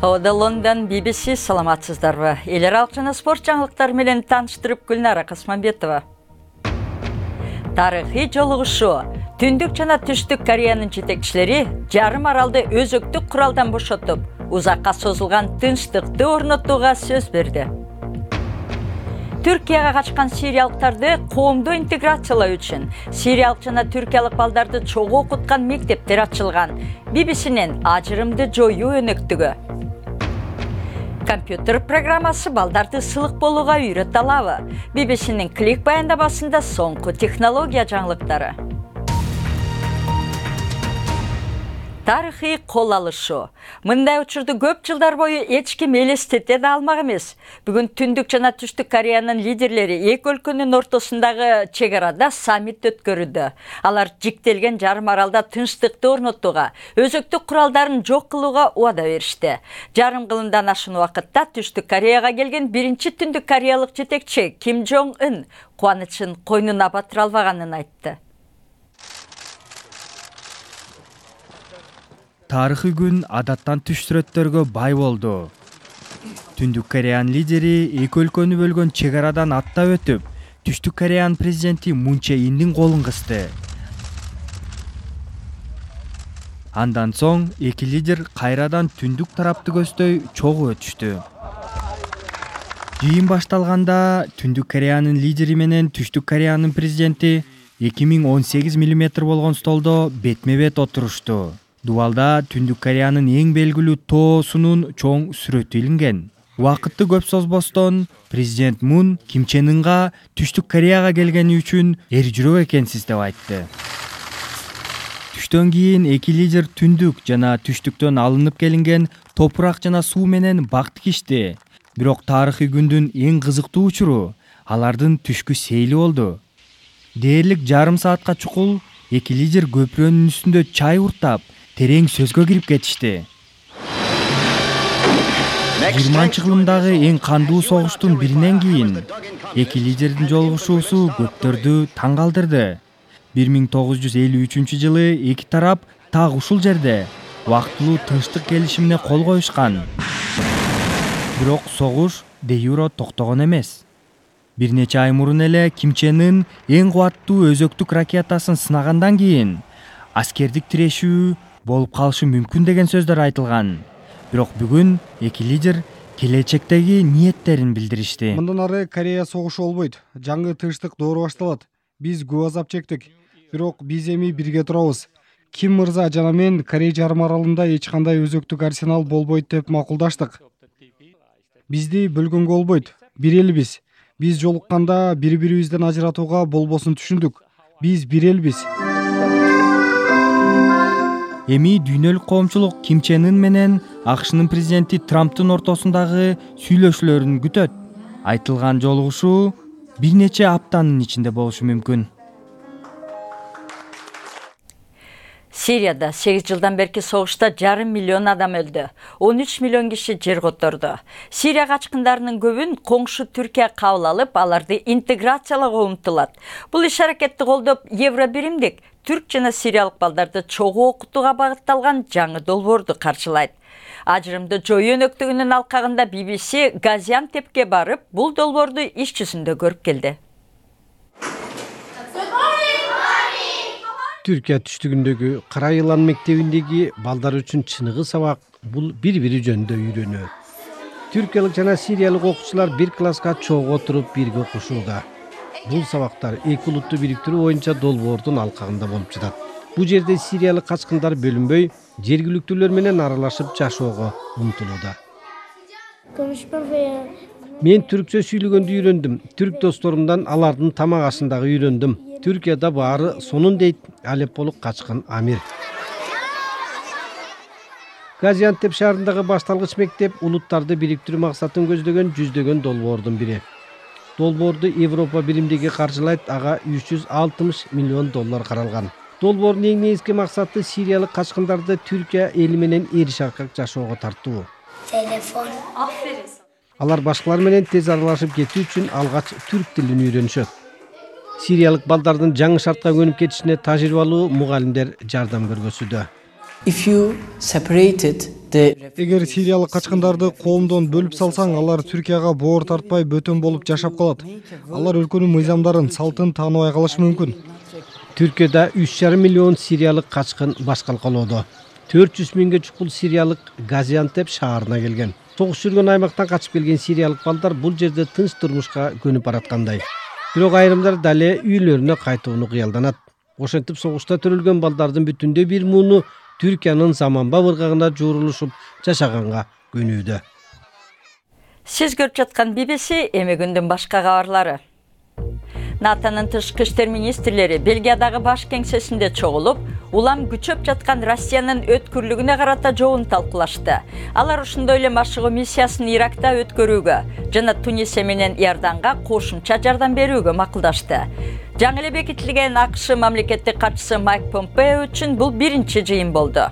Ода Лондон BBC саламатсыздарбы. Элер алчына спорт жаңылыктары менен таныштырып Гүлнара Касманбетова. Тарыхый жолугушуу. Түндүк жана түштүк Кореянын жетекчилери жарым аралды өзөктүк куралдан бошотуп, узакка созулган тынчтыкты орнотууга сөз берди. Түркияга качкан сириялыктарды коомдуу интеграциялоо үчүн сириялык жана түркиялык балдарды чогуу окуткан мектептер ачылган. BBC-нин ажырымды жоюу өнөктүгү. Компьютер программасы балдарды сылык болууга үйрөтө алабы? BBC-нин клик баяндамасында соңку технология жаңылыктары. Тарыхый кол алышуу. Мындай учурду көп жылдар бою эч ким элестете да алмак эмес. Бүгүн түндүк жана түштүк Кореянын лидерлери эки өлкөнүн ортосундагы чек арада саммит өткөрүүдө. Алар жиктелген жарым аралда тынчтыкты орнотууга, өзөктүк куралдарын жок кылууга убада беришти. Жарым кылымдан ашуун убакытта түштүк Кореяга келген биринчи түндүк кореялык жетекчи Ким Чжон Ын кубанычын койнуна батыра албаганын айтты. Тарыхый күн адаттан түш сүрөттөргө бай болду. Түндүк Кореянын лидери эки өлкөнү бөлгөн чек арадан аттап өтүп, түштүк Кореянын президенти Мун Чже Индин колун кысты. Андан соң эки лидер кайрадан түндүк тарапты көздөй чогуу өтүштү. Жыйын башталганда Түндүк Кореянын лидери менен түштүк Кореянын президенти 2018 мм болгон столдо бетме-бет отурушту. Дубалда Түндүк Кореянын эң белгилүү тоосунун чоң сүрөтү илинген. Убакытты көп созбостон президент Мун Ким Чен Ынга түштүк Кореяга келгени үчүн эр жүрөк экенсиз деп айтты. Түштөн кийин эки лидер түндүк жана түштүктөн алынып келинген топурак жана суу менен бак тигишти. Бирок тарыхый күндүн эң кызыктуу учуру алардын түшкү сейли болду. Дээрлик жарым саатка чукул эки лидер көпүрөнүн үстүндө чай уртап, терең сөзгө кирип кетишти. 20-кылымдагы эң кандуу согуштун биринен кийин эки лидердин жолугушуусу көптөрдү таң калтырды. 1953-жылы эки тарап так ушул жерде убактылуу тынчтык келишимине кол коюшкан. Бирок согуш де юре токтогон эмес. Бир нече ай мурун эле Ким Чен Ын эң кубаттуу өзөктүк ракетасын сынагандан кийин аскердик тирешүү болуп калышы мүмкүн деген сөздөр айтылган. Бирок бүгүн эки лидер келечектеги ниеттерин билдиришти. Мындан ары Корея согушу болбойт. Жаңы тынчтык доору башталат. Биз көп азап чектик. Бирок биз эми бирге турабыз. Ким мырза жана мен Корея жарым аралында эч кандай өзөктүк арсенал болбойт деп макулдаштык. Бизди бөлгөнгө болбойт. Бир элбиз. Биз жолукканда бири-бирибизден ажыратууга болбосун түшүндүк. Биз бир элбиз. Эми дүйнөлүк коомчулук Ким Чен Ын менен АКШнын президенти Трамптын ортосундагы сүйлөшүүлөрүн күтөт. Айтылган жолугушуу бир нече аптанын ичинде болушу мүмкүн. Сирияда 8 жылдан берки согушта жарым миллион адам өлдү. 13 миллион киши жер которду. Сирия качкындарынын көбүн коңшу Түркия кабыл алып, аларды интеграциялоого умтулат. Бул иш-аракетти колдоп, Евробиримдик түрк жана сириялык балдарды чогуу окутууга багытталган жаңы долбоорду каржылайт. Ажырымды жоюу өнөктүгүнүн алкагында BBC Газиантепке барып, бул долбоорду иш жүзүндө көрүп келди. Түркия түштүгүндөгү Кара Йылан мектебиндеги балдар үчүн чыныгы сабак бул бири-бири жөнүндө үйрөнүү. Түркиялык жана сириялык окуучулар бир класска чогуу отуруп бирге окушууда. Бул сабактар эки улутту бириктирүү боюнча долбоордун алкагында болуп жатат. Бул жерде сириялык качкындар бөлүнбөй, жергиликтүүлөр менен аралашып жашоого умтулууда. Мен түркчө сүйлөгөндү үйрөндүм. Түрк досторумдан алардын тамак ашын дагы үйрөндүм. Түркияда баары сонун дейт Алепполук качкын Амир. Газиантеп шаарындагы башталгыч мектеп улуттарды бириктирүү максатын көздөгөн жүздөгөн долбоордун бири. Долбоорду Европа биримдиги каржылайт, ага $360 миллион каралган. Долбоордун эң негизги максаты сириялык качкындарды Түркия эли менен эриш аркак жашоого тартуу. Телефон. Алар башкалар менен тез аралашып кетүү үчүн алгач түрк тилин үйрөнүшөт. Сириялык балдардын жаңы шартка көнүп кетишине тажрыйбалуу мугалимдер жардам көргөзүүдө. If you separated эгер сириялык качкындарды коомдон бөлүп салсаң, алар Түркияга боор тартпай бөтөн болуп жашап калат. Алар өлкөнүн мыйзамдарын, салтын тааныбай калышы мүмкүн. Түркияда 3,5 миллион сириялык качкын баш калкалоодо. 400 миңге чукул сириялык Газиантеп шаарына келген. Согуш жүргөн аймактан качып келген сириялык балдар бул жерде тынч турмушка көнүп бараткандай. Бирок айрымдар дале үйлөрүнө кайтууну кыялданат. Ошентип согушта төрөлгөн балдардын бүтүндөй бир мууну Түркиянын заманбап ыргагына жуурулушуп жашаганга көнүүдө. Сиз көрүп жаткан BBC эми күндүн башка кабарлары. НАТОнун тышкы иштер министрлери Бельгиядагы баш кеңсесинде чогулуп, улам күчөп жаткан Россиянын өткүрлүгүнө карата жоон талкуулашты. Алар ошондой эле машыгуу миссиясын Иракта өткөрүүгө жана Тунисе менен Иорданга кошумча жардам берүүгө макулдашты. Жаңы эле бекитилген АКШ мамлекеттик катчысы Майк Помпео үчүн бул биринчи жыйын болду.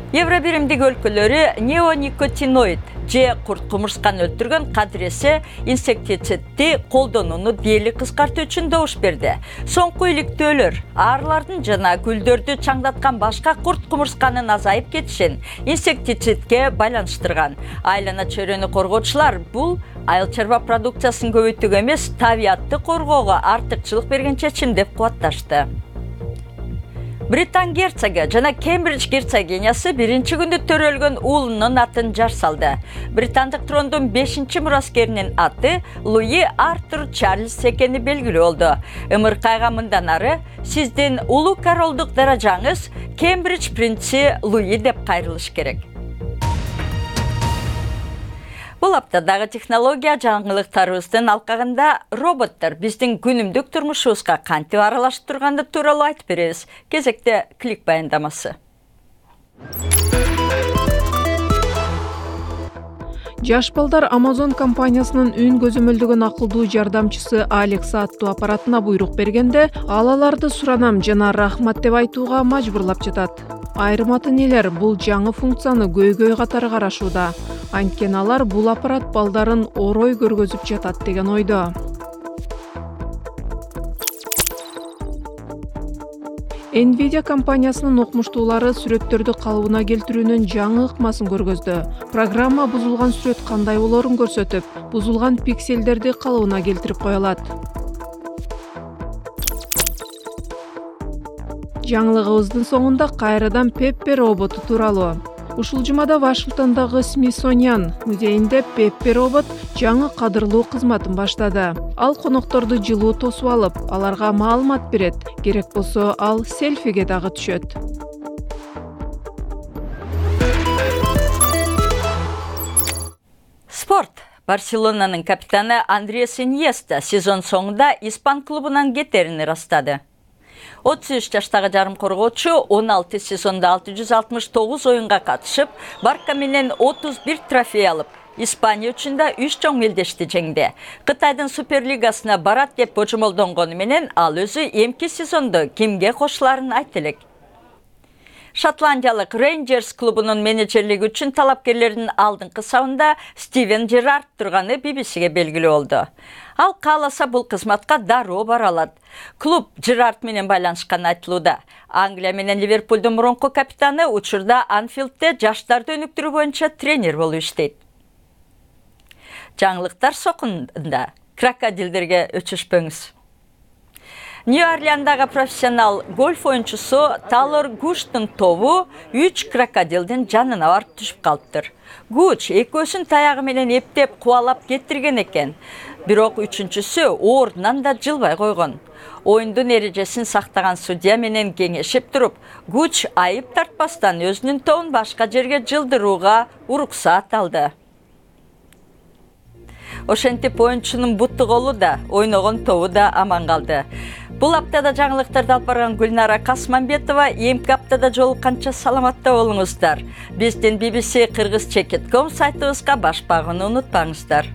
Евробиримдик өлкөлөрү неоникотиноид же курт кумурсканы өлтүргөн кадыресе инсектицидди колдонууну дээрлик кыскартуу үчүн добуш берди. Соңку иликтөөлөр аарылардын жана гүлдөрдү чаңдаткан башка курт кумурсканын азайып кетишин инсектицидке байланыштырган. Айлана чөйрөнү коргоочулар бул айыл чарба продукциясын көбөйтүүгө эмес, табиатты коргоого артыкчылык берген чечим деп кубатташты. Британ герцоги жана Кембридж герцогинясы биринчи күндө төрөлгөн уулунун атын жар салды. Британдык трондун 5-чи мураскеринин аты Луи Артур Чарльз экени белгилүү болду. МРКга мындан ары сиздин улуу королдук даражаңыз Кембридж принци Луи деп кайрылыш керек. Бул аптадагы технология жаңылыктарыбыздын алкагында роботтор биздин күнүмдүк турмушубузга кантип аралашып турганды тууралуу айтып беребиз. Кезекте клик баяндамасы. Жаш балдар Amazon компаниясынын үн көзөмөлдөгөн акылдуу жардамчысы Alexa аттуу аппаратына буйрук бергенде, ал аларды суранам жана рахмат деп айтууга мажбурлап жатат. Айрым ата-энелер бул жаңы функцияны көйгөй катары карашууда. Анткени алар бул аппарат балдарын орой көргөзүп жатат деген ойдо. Nvidia компаниясынын окумуштуулары сүрөттөрдү калыбына келтирүүнүн жаңы ыкмасын көргөздү. Программа бузулган сүрөт кандай болорун көрсөтүп, бузулган пикселдерди калыбына келтирип кое алат. Жаңылыгыбыздын соңунда кайрадан Пеппе роботу тууралуу. Ушул жумада Вашингтондогу Смитсониан музейинде Пеппе робот жаңы кадырлуу кызматын баштады. Ал конокторду жылуу тосуп алып, аларга маалымат берет. Керек болсо ал селфиге дагы түшөт. Спорт. Барселонанын капитаны Андрес Иньеста сезон соңунда испан клубунан кетерин ырастады. 33 жаштагы жарым коргоочу 16 сезонда 669 оюнга катышып, Барка менен 31 трофей алып, Испания үчүн да 3 чоң мелдешти жеңди. Кытайдын Суперлигасына барат деп божомолдонгону менен ал өзү эмки сезондо кимге кошуларын айтты элек. Шотландиялык Рейнджерс клубунун менеджерлиги үчүн талапкерлердин алдыңкы сабында Стивен Джерард турганы BBC-ге белгилүү болду. Ал кааласа бул кызматка дароо бара алат. Клуб Джерард менен байланышканы айтылууда. Англия менен Ливерпулдун мурунку капитаны учурда Анфилдте жаштарды өнүктүрүү боюнча тренер болуп иштейт. Жаңылыктар сокунда крокодилдерге өчүшпөңүз. Нью-Орлеандагы профессионал гольф оюнчусу Талор Гуштун тобу 3 крокодилдин жанына барып түшүп калыптыр. Гуч экөөсүн таягы менен эптеп кубалап кеттирген экен. Бирок үчүнчүсү ордунан да жылбай койгон. Оюндун эрежесин сактаган судья менен кеңешип туруп, Гуч айып тартпастан өзүнүн тобун башка жерге жылдырууга уруксаат алды. Ошентип оюнчунун бутту колу да, ойногон тобу да аман калды. Бул аптада жаңылыктарды алып барган Гүлнара Касманбетова, эмки аптада жолукканча саламатта болуңуздар. Биздин BBC Кыргыз Чекит.com сайтыбызга баш багууну унутпаңыздар.